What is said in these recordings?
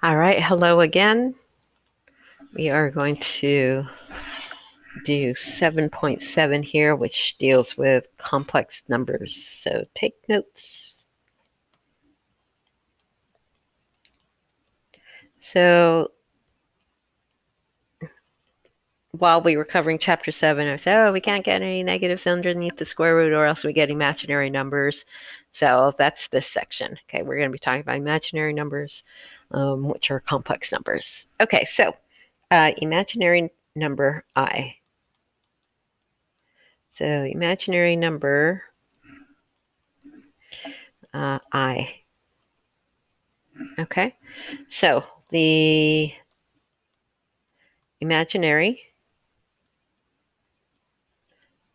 All right, hello again. We are going to do 7.7 here, which deals with complex numbers. So take notes. So while we were covering chapter 7, I said, we can't get any negatives underneath the square root or else we get imaginary numbers. So that's this section. Okay, we're going to be talking about imaginary numbers, which are complex numbers. Okay, so imaginary number I. So imaginary number I. Okay, so the imaginary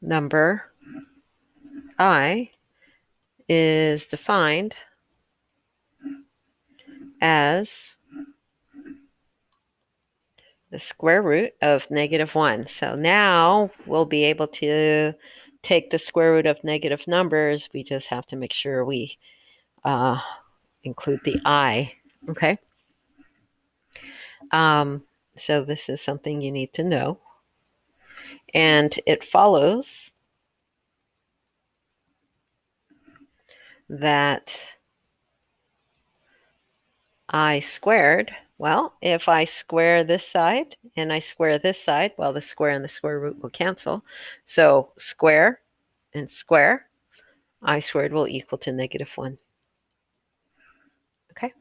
number I is defined as the square root of -1. So now we'll be able to take the square root of negative numbers. We just have to make sure we include the I. Okay. So this is something you need to know. And it follows that I squared, well, if I square this side and I square this side, well, the square and the square root will cancel. So square and square, I squared will equal to -1. Okay.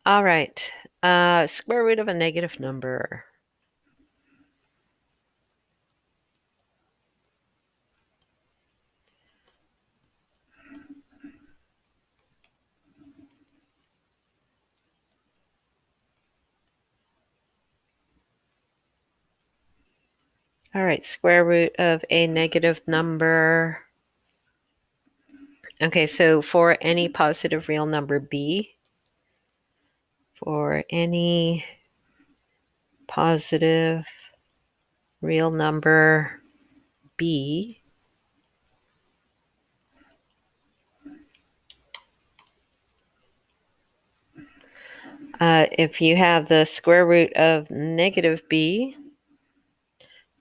All right. Square root of a negative number. All right, square root of a negative number. Okay, so for any positive real number b, for any positive real number b, if you have the square root of -b,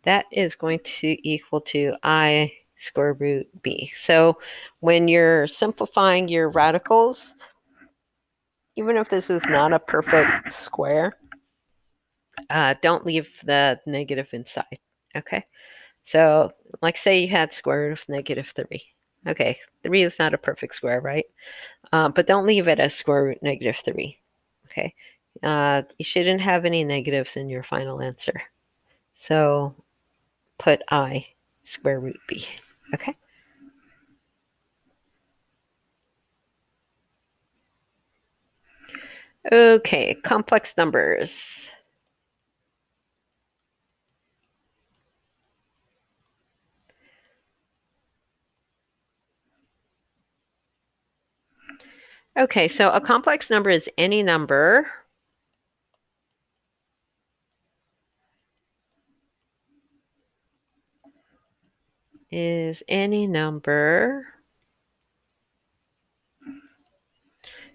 that is going to equal to I square root b. So when you're simplifying your radicals, even if this is not a perfect square, don't leave the negative inside. Okay. So like say you had square root of -3. Okay, 3 is not a perfect square, right? But don't leave it as square root -3. Okay. You shouldn't have any negatives in your final answer. So put I square root b. Okay. Okay, complex numbers. Okay, so a complex number is any number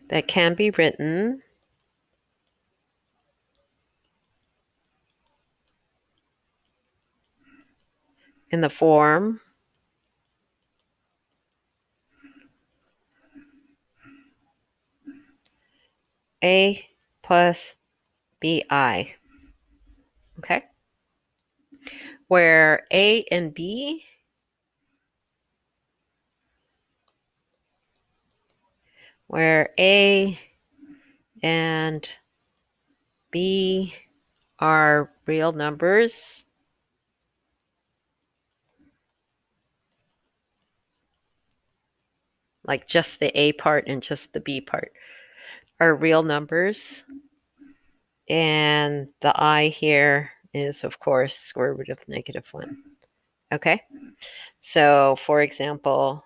that can be written in the form a plus bi. Okay, where a and b and b are real numbers, like just the a part and just the b part are real numbers. And the I here is, of course, square root of -1. Okay, so for example,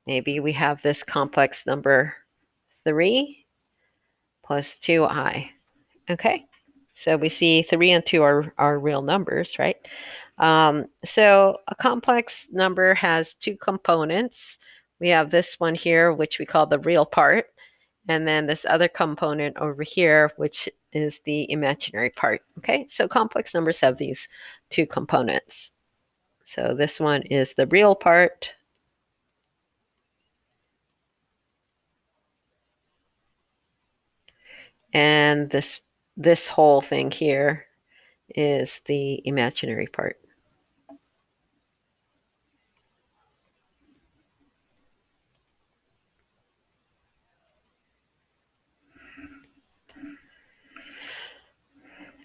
maybe we have this complex number 3 plus 2i. Okay, so we see 3 and 2 are real numbers, right? So a complex number has two components. we have this one here, which we call the real part, and then this other component over here, which is the imaginary part. Okay, so complex numbers have these two components. So this one is the real part. And this whole thing here is the imaginary part.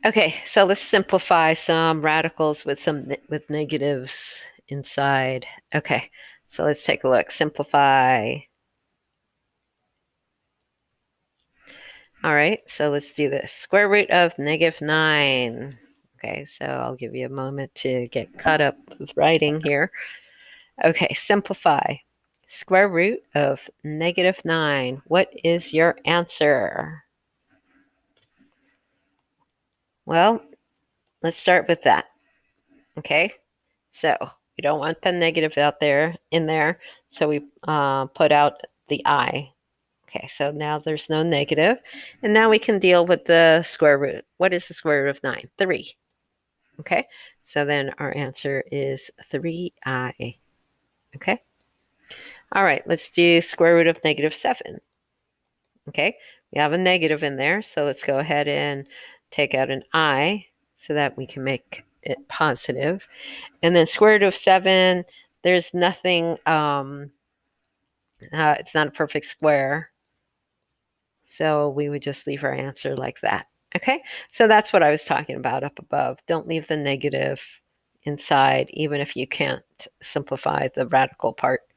Okay, so let's simplify some radicals with negatives inside. Okay, so let's take a look. Simplify. All right, so let's do this. Square root of -9. Okay, so I'll give you a moment to get caught up with writing here. Okay, simplify. Square root of -9. What is your answer? Well, let's start with that. Okay, so we don't want the negative out there in there, so we put out the I. Okay, so now there's no negative, and now we can deal with the square root. What is the square root of 9? 3. Okay, so then our answer is 3I. Okay, all right, let's do square root of -7. Okay, we have a negative in there, so let's go ahead and take out an I so that we can make it positive. And then square root of 7, there's nothing, it's not a perfect square. So we would just leave our answer like that. Okay, so that's what I was talking about up above. Don't leave the negative inside, even if you can't simplify the radical part,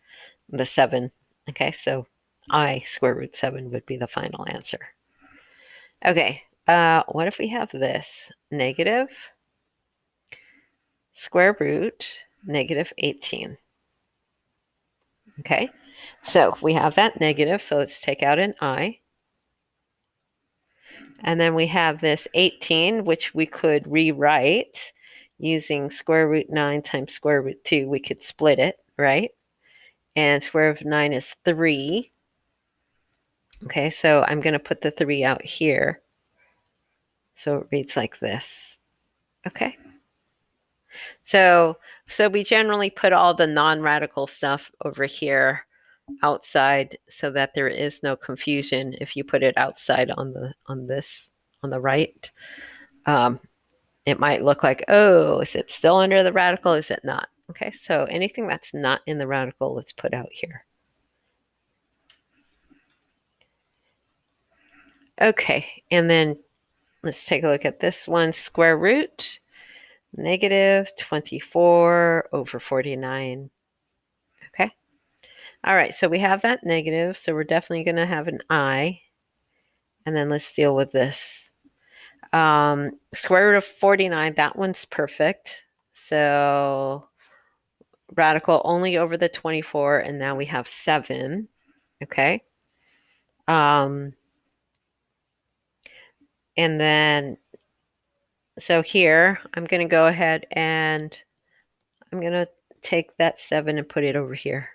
the 7. Okay, so I square root 7 would be the final answer. Okay, what if we have this? Negative square root -18. Okay, so we have that negative, so let's take out an I. And then we have this 18, which we could rewrite using square root 9 times square root 2. We could split it, right? And square root of 9 is 3. Okay, so I'm going to put the 3 out here. So it reads like this. Okay. So we generally put all the non-radical stuff over here outside so that there is no confusion if you put it outside on the right. It might look like, oh, is it still under the radical? Is it not? Okay, so anything that's not in the radical, let's put out here. Okay, and then let's take a look at this one. Square root -24 over 49. Okay. All right, so we have that negative, so we're definitely going to have an I. And then let's deal with this. Square root of 49, that one's perfect. So radical only over the 24, and now we have 7. Okay. And then, so here, I'm going to go ahead and I'm going to take that 7 and put it over here.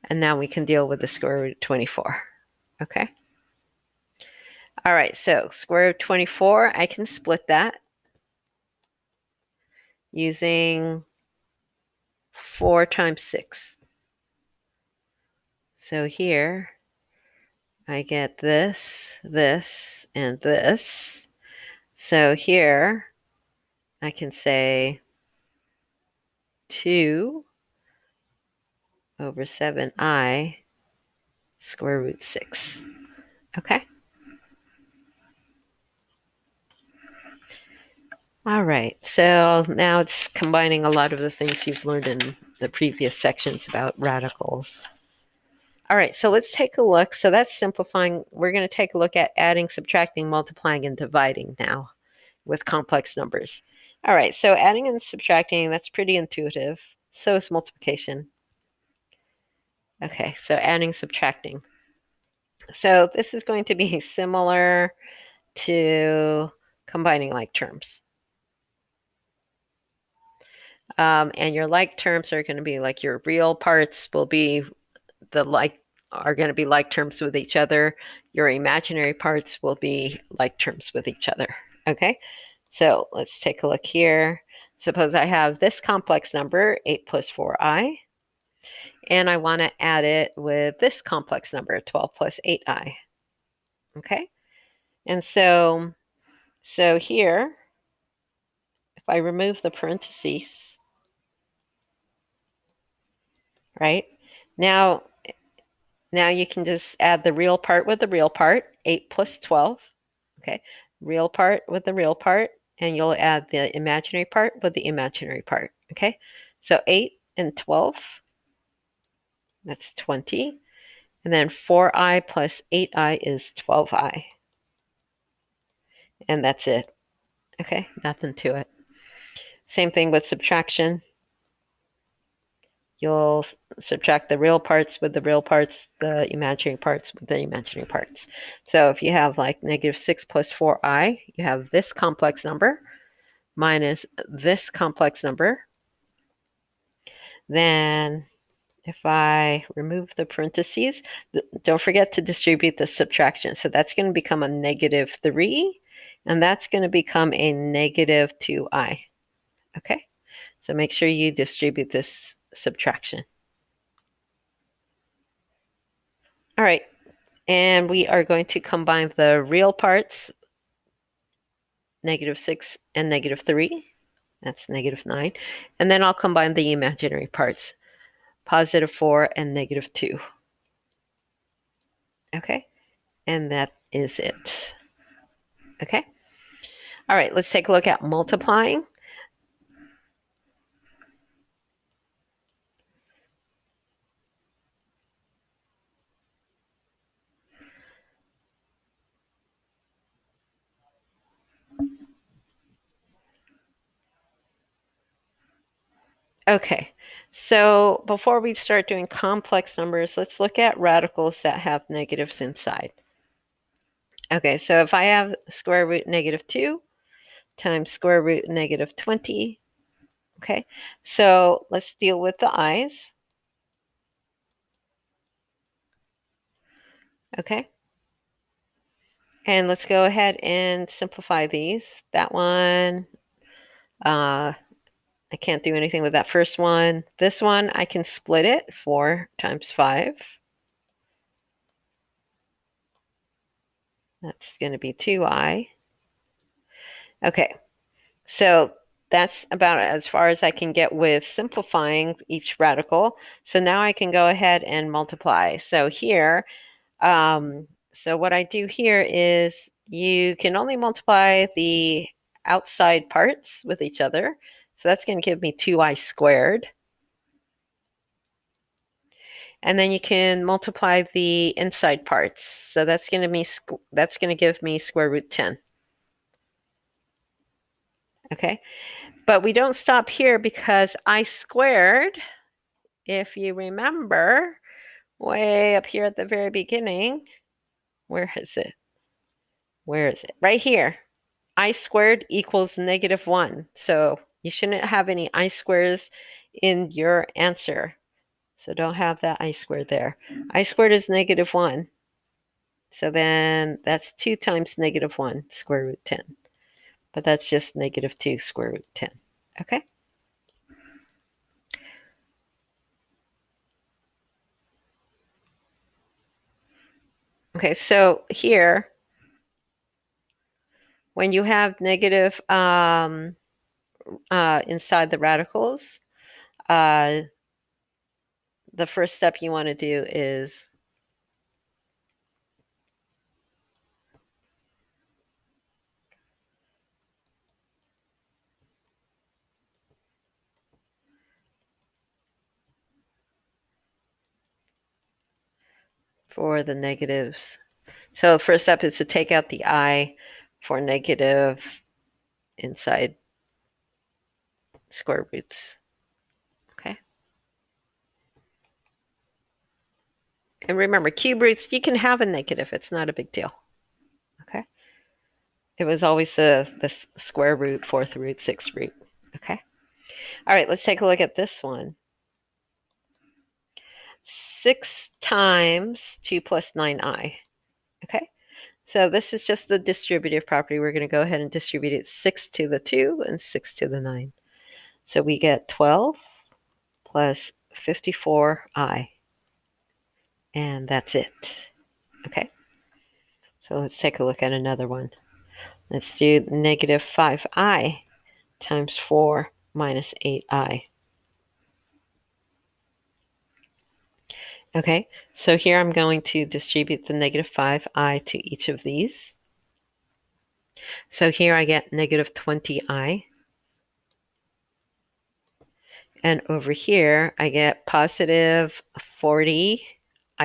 And now we can deal with the square root of 24. Okay. All right, so square root of 24, I can split that using 4 times 6. So here, I get this, this, and this. So here, I can say 2 over 7I square root 6. Okay. All right. So now it's combining a lot of the things you've learned in the previous sections about radicals. All right. So let's take a look. So that's simplifying. We're going to take a look at adding, subtracting, multiplying, and dividing now with complex numbers. All right. So adding and subtracting, that's pretty intuitive. So is multiplication. Okay. So adding, subtracting. So this is going to be similar to combining like terms. And your like terms are going to be like your real parts will be the like are going to be like terms with each other. Your imaginary parts will be like terms with each other. Okay, so let's take a look here. Suppose I have this complex number, 8 plus 4i, and I want to add it with this complex number, 12 plus 8i. Okay, and so here, if I remove the parentheses, right, now now you can just add the real part with the real part, 8 plus 12, okay, real part with the real part, and you'll add the imaginary part with the imaginary part, okay? So 8 and 12, that's 20, and then 4i plus 8i is 12i, and that's it, okay? Nothing to it. Same thing with subtraction. You'll subtract the real parts with the real parts, the imaginary parts with the imaginary parts. So if you have like negative 6 plus 4i, you have this complex number minus this complex number. Then if I remove the parentheses, don't forget to distribute the subtraction. So that's going to become a negative 3, and that's going to become a negative 2i. Okay, so make sure you distribute this subtraction. All right, and we are going to combine the real parts, negative 6 and negative 3. That's negative 9. And then I'll combine the imaginary parts, positive 4 and negative 2. Okay, and that is it. Okay. All right, let's take a look at multiplying. Okay, so before we start doing complex numbers, let's look at radicals that have negatives inside. Okay, so if I have square root negative 2 times square root negative 20, okay, so let's deal with the i's. Okay, and let's go ahead and simplify these. That one, I can't do anything with that first one. This one, I can split it, 4 times 5. That's going to be 2i. Okay, so that's about as far as I can get with simplifying each radical. So now I can go ahead and multiply. So here, so what I do here is you can only multiply the outside parts with each other. So that's going to give me 2i squared. And then you can multiply the inside parts. So that's going to give me square root 10. Okay, but we don't stop here because I squared, if you remember, way up here at the very beginning, where is it? Where is it? Right here. I squared equals negative 1. So you shouldn't have any I squares in your answer. So don't have that I squared there. I squared is negative 1. So then that's 2 times negative 1 square root 10. But that's just negative 2 square root 10. Okay? Okay, so here, when you have negative inside the radicals, the first step you want to do is for the negatives. So first step is to take out the I for negative inside square roots. Okay. And remember, cube roots, you can have a negative. It's not a big deal. Okay. It was always the square root, fourth root, sixth root. Okay. All right, let's take a look at this one. 6 times 2 plus 9i. Okay, so this is just the distributive property. We're going to go ahead and distribute it 6 to the 2 and 6 to the 9. So we get 12 plus 54i. And that's it. Okay, so let's take a look at another one. Let's do negative 5i times 4 minus 8i. Okay, so here I'm going to distribute the negative 5i to each of these. So here I get negative 20i. And over here I get positive 40i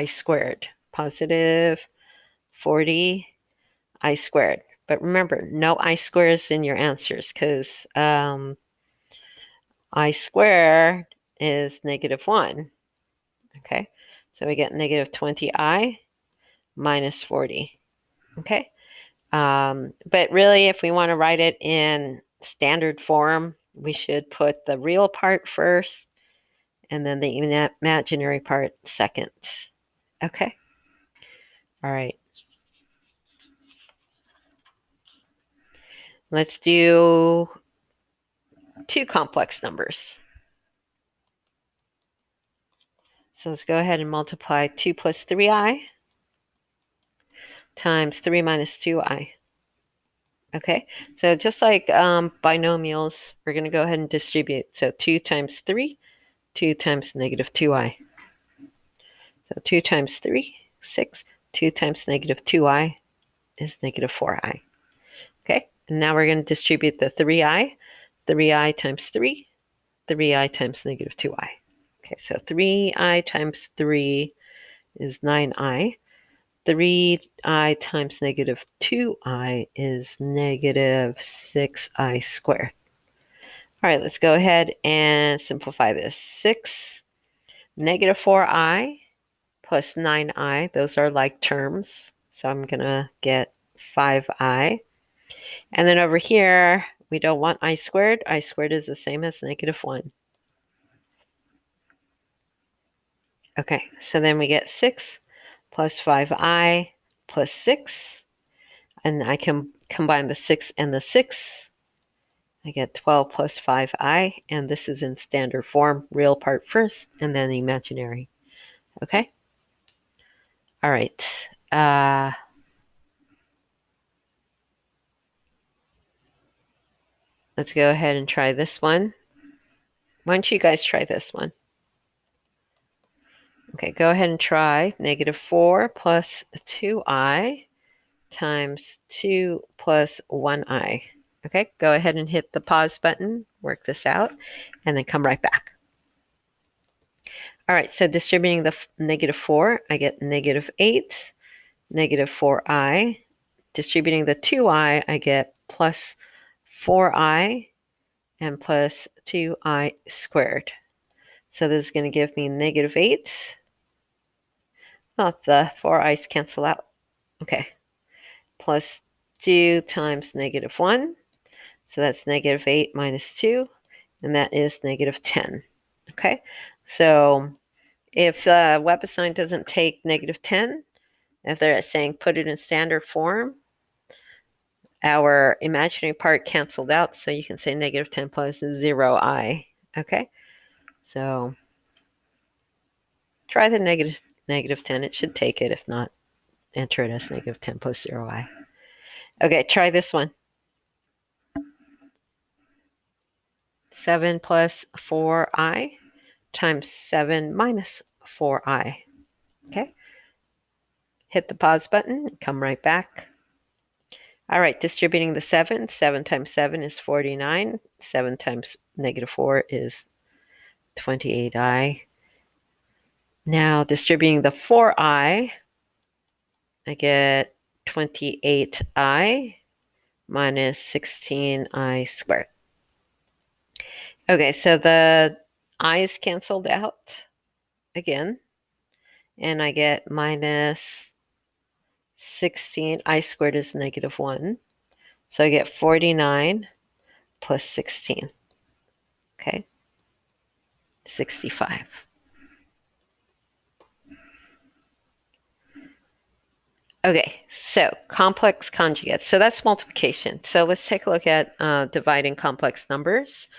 squared. Positive 40i squared. But remember, no I squares in your answers because I squared is negative 1. Okay, so we get negative 20i minus 40. Okay, but really if we want to write it in standard form, we should put the real part first and then the imaginary part second. Okay, all right. Let's do 2 complex numbers. So let's go ahead and multiply 2 plus 3i times 3 minus 2i. Okay, so just like binomials, we're going to go ahead and distribute. So 2 times 3, 2 times negative 2i. So 2 times 3, 6. 2 times negative 2i is negative 4i. Okay, and now we're going to distribute the 3i. 3i times 3, 3i times negative 2i. Okay, so 3i times 3 is 9i. 3i times negative 2i is negative 6i squared. All right, let's go ahead and simplify this. 6, negative 4i plus 9i, those are like terms. So I'm going to get 5i. And then over here, we don't want I squared. I squared is the same as negative 1. Okay, so then we get 6 plus 5i plus 6. And I can combine the 6 and the 6. I get 12 plus 5i, and this is in standard form, real part first, and then imaginary. Okay? All right. Let's go ahead and try this one. Why don't you guys try this one? Okay, go ahead and try negative 4 plus 2i times 2 plus 1i. Okay, go ahead and hit the pause button, work this out, and then come right back. All right, so distributing the negative 4, I get negative 8, negative 4i. Distributing the 2i, I get plus 4i and plus 2i squared. So this is going to give me negative 8. Oh, the 4i's cancel out. Okay. Plus 2 times negative 1. So that's negative 8 minus 2. And that is negative 10. Okay. So if web assign doesn't take negative 10, if they're saying put it in standard form, our imaginary part canceled out. So you can say negative 10 plus 0i. Okay. So try the negative 10. It should take it. If not, enter it as negative 10 plus 0i. Okay, try this one. 7 plus 4i times 7 minus 4i. Okay. Hit the pause button. Come right back. All right, distributing the 7. 7 times 7 is 49. 7 times negative 4 is 28i. Now distributing the 4i, I get 28i minus 16i squared. Okay, so the i's canceled out again, and I get minus 16. I squared is negative 1. So I get 49 plus 16. Okay, 65. Okay, so complex conjugates. So that's multiplication. So let's take a look at dividing complex numbers.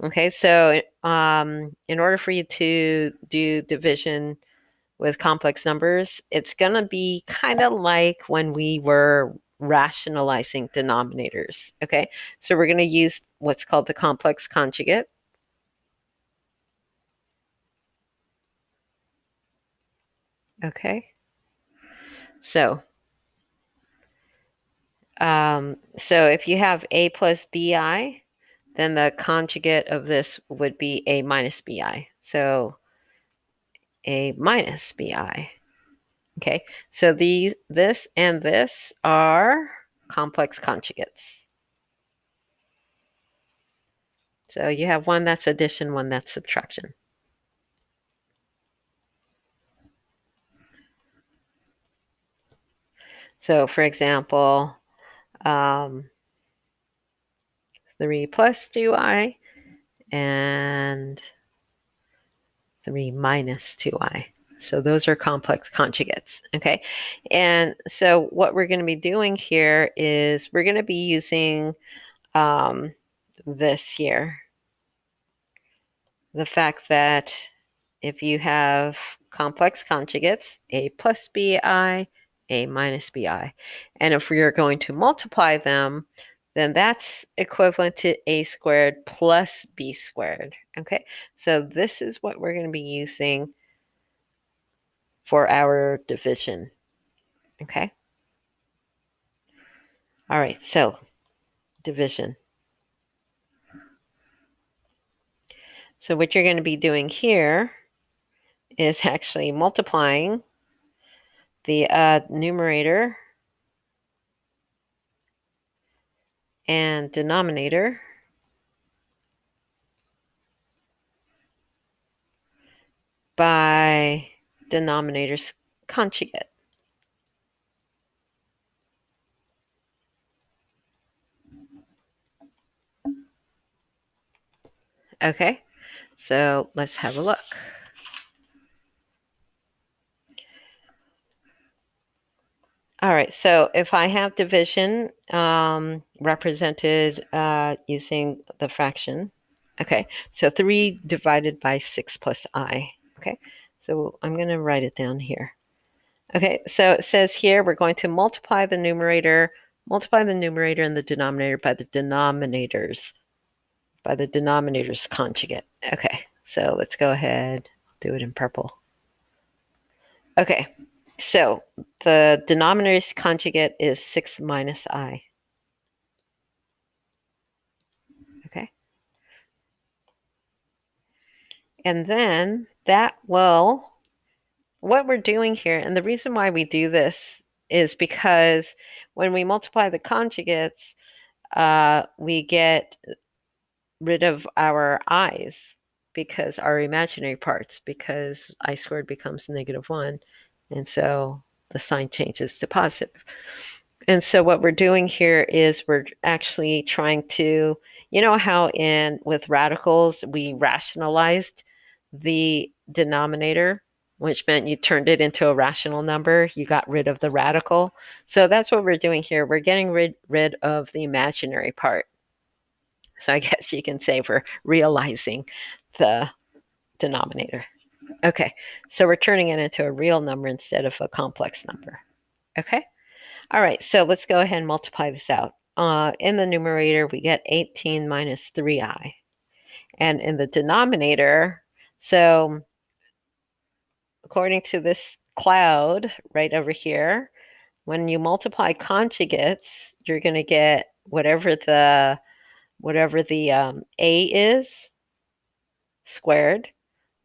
Okay, so in order for you to do division with complex numbers, it's going to be kind of like when we were rationalizing denominators. Okay, so we're going to use what's called the complex conjugate. Okay, so if you have a plus bi, then the conjugate of this would be a minus bi. So a minus bi. Okay, so this and this are complex conjugates. So you have one that's addition, one that's subtraction. So for example, 3 plus 2i and 3 minus 2i. So those are complex conjugates, okay? And so what we're going to be doing here is we're going to be using this here. The fact that if you have complex conjugates, a plus bi, a minus bi, and if we are going to multiply them, then that's equivalent to a squared plus b squared, okay? So this is what we're going to be using for our division, okay? All right, so division. So what you're going to be doing here is actually multiplying the numerator and denominator by denominator's conjugate. Okay, so let's have a look. All right, so if I have division represented using the fraction, okay, so 3 divided by 6 plus I, okay, so I'm going to write it down here. Okay, so it says here we're going to multiply the numerator and the denominator by the denominator's conjugate. Okay, so let's go ahead, do it in purple. Okay, so the denominator's conjugate is 6 minus I. Okay. And then that will, what we're doing here, and the reason why we do this is because when we multiply the conjugates, we get rid of our i's, because our imaginary parts, because I squared becomes -1. And so the sign changes to positive. And so what we're doing here is we're actually trying to, you know how with radicals, we rationalized the denominator, which meant you turned it into a rational number. You got rid of the radical. So that's what we're doing here. We're getting rid of the imaginary part. So I guess you can say we're realizing the denominator. Okay, so we're turning it into a real number instead of a complex number. Okay, all right, so let's go ahead and multiply this out. In the numerator, we get 18 minus 3i. And in the denominator, so according to this cloud right over here, when you multiply conjugates, you're going to get whatever the a is squared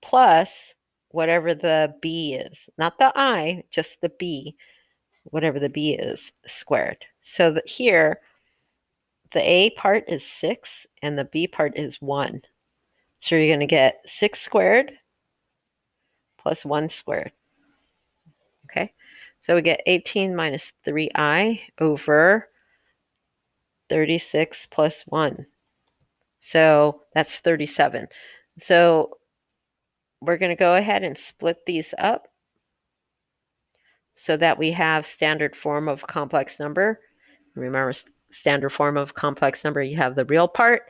plus whatever the b is. Not the I, just the b, whatever the b is squared. So that here, the a part is 6 and the b part is 1. So you're going to get 6 squared plus 1 squared. Okay, so we get 18 minus 3i over 36 plus 1. So that's 37. So we're going to go ahead and split these up so that we have standard form of complex number. Remember, standard form of complex number, you have the real part,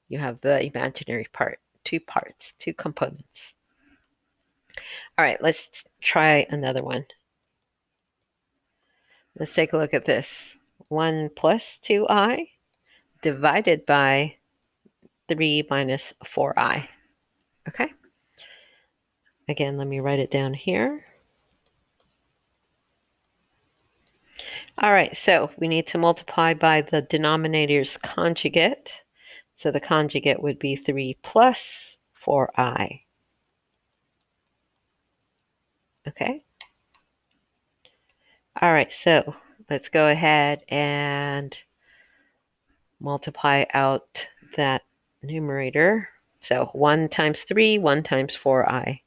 you have the imaginary part, two parts, two components. All right, let's try another one. Let's take a look at this. 1 plus 2i divided by 3 minus 4i. Okay. Again, let me write it down here. All right, so we need to multiply by the denominator's conjugate. So the conjugate would be 3 plus 4i. Okay. All right, so let's go ahead and multiply out that numerator. So 1 times 3, 1 times 4i.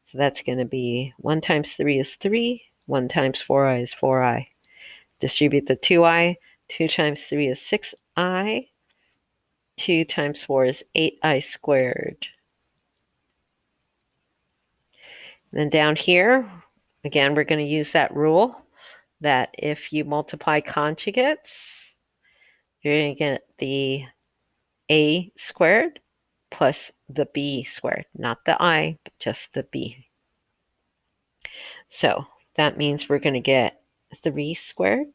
So that's going to be 1 times 3 is 3, 1 times 4i is 4i. Distribute the 2i. 2 times 3 is 6i. 2 times 4 is 8i squared. And then down here, again, we're going to use that rule that if you multiply conjugates, you're going to get the a squared plus the b squared, not the I, but just the b. So that means we're going to get 3 squared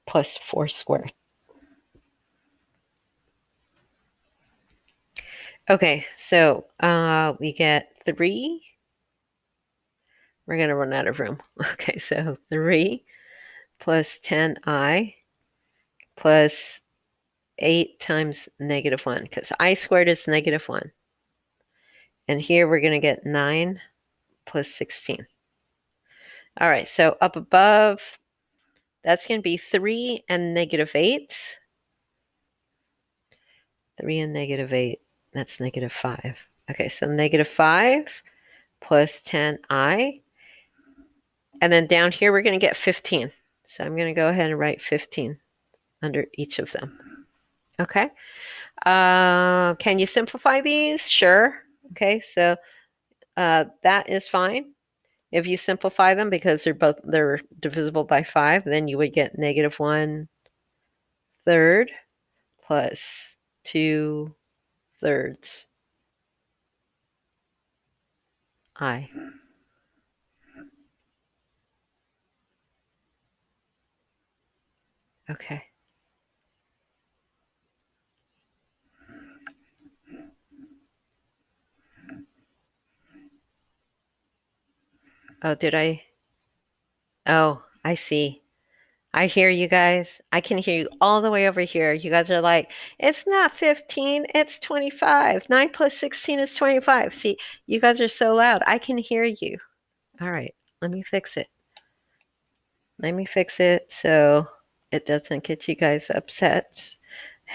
plus 4 squared. Okay, so we get 3. We're going to run out of room. Okay, so 3 plus 10i plus 8 times negative 1, because I squared is negative 1. And here we're going to get 9 plus 16. All right, so up above, that's going to be 3 and negative 8. 3 and negative 8, that's negative 5. Okay, so negative 5 plus 10i. And then down here, we're going to get 15. So I'm going to go ahead and write 15 under each of them. Okay. Can you simplify these? Sure. Okay, so that is fine. If you simplify them because they're divisible by 5, then you would get negative 1 third plus 2 thirds I. Okay. Oh, did I? Oh, I see. I hear you guys. I can hear you all the way over here. You guys are like, it's not 15, it's 25. 9 plus 16 is 25. See, you guys are so loud. I can hear you. All right, let me fix it. Let me fix it so it doesn't get you guys upset.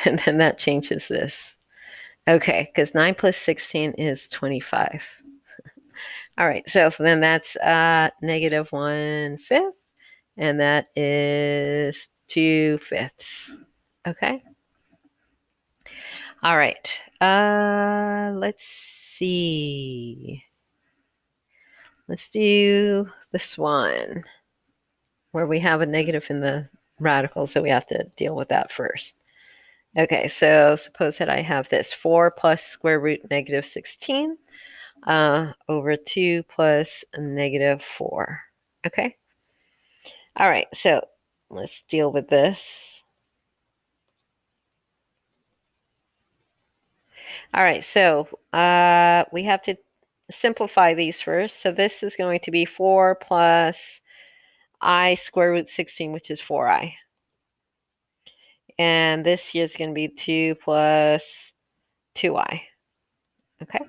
And then that changes this. Okay, because 9 plus 16 is 25. All right, so then that's negative 1/5. And that is 2/5. Okay. All right. Let's see. Let's do this one where we have a negative in the radical, so we have to deal with that first. Okay, so suppose that I have this 4 plus square root negative 16 over 2 plus negative 4. Okay. All right, so let's deal with this. All right, so we have to simplify these first. So this is going to be 4 plus I square root 16, which is 4i. And this here is going to be 2 plus 2i. Okay.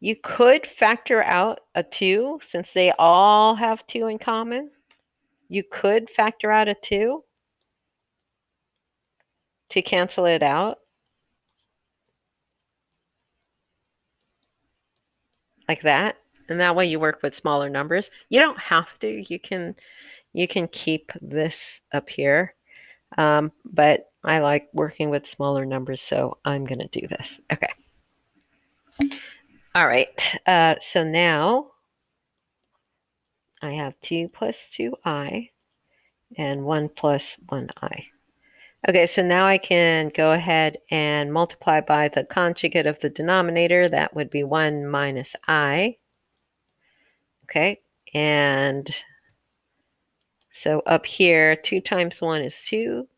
You could factor out a 2 since they all have 2 in common. You could factor out a 2 to cancel it out. Like that. And that way you work with smaller numbers. You don't have to. You can You can keep this up here, but I like working with smaller numbers, so I'm going to do this. Okay. All right. So now I have 2 plus 2i and 1 plus 1i. Okay, so now I can go ahead and multiply by the conjugate of the denominator. That would be 1 minus I. Okay, and so up here, 2 times 1 is 2.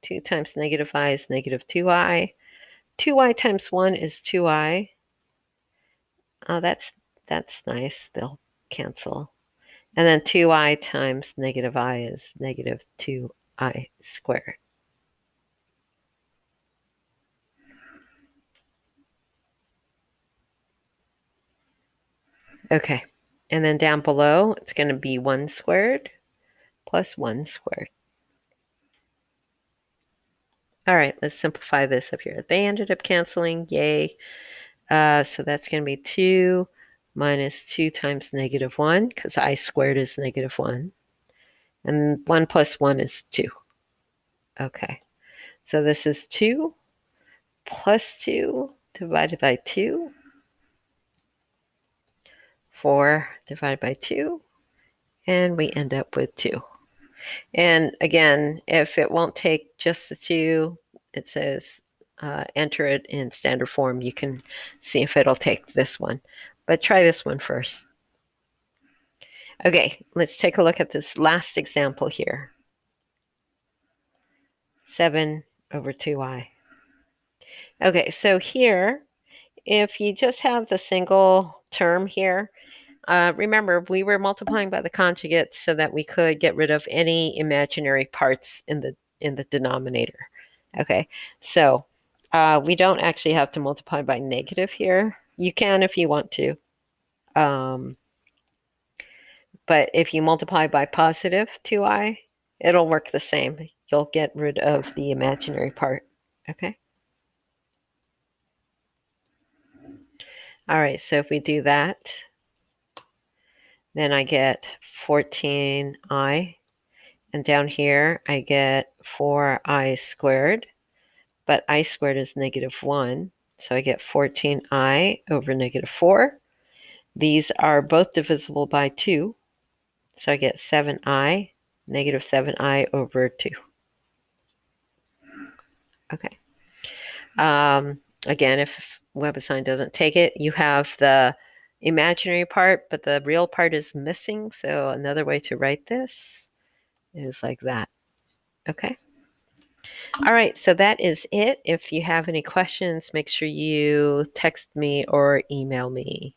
2 times negative I is negative 2i. 2i times 1 is 2i. Oh, that's nice. They'll cancel. And then 2i times negative I is negative 2i squared. Okay, and then down below, it's going to be 1 squared plus 1 squared. All right, let's simplify this up here. They ended up canceling, yay. So that's going to be 2 minus 2 times negative 1, because I squared is negative 1. And 1 plus 1 is 2. Okay, so this is 2 plus 2 divided by 2. 4 divided by 2. And we end up with 2. And again, if it won't take just the 2, it says enter it in standard form. You can see if it'll take this one. But try this one first. Okay, let's take a look at this last example here. 7 over 2i. Okay, so here, if you just have the single term here, remember, we were multiplying by the conjugate so that we could get rid of any imaginary parts in the denominator. Okay, so we don't actually have to multiply by negative here. You can if you want to. But if you multiply by positive 2i, it'll work the same. You'll get rid of the imaginary part. Okay. All right, so if we do that, then I get 14i. And down here, I get 4i squared. But I squared is negative 1. So I get 14i over negative 4. These are both divisible by 2. So I get 7i, negative 7i over 2. Okay. Again, if WebAssign doesn't take it, you have the imaginary part, but the real part is missing. So another way to write this is like that. Okay. All right, so that is it. If you have any questions, make sure you text me or email me.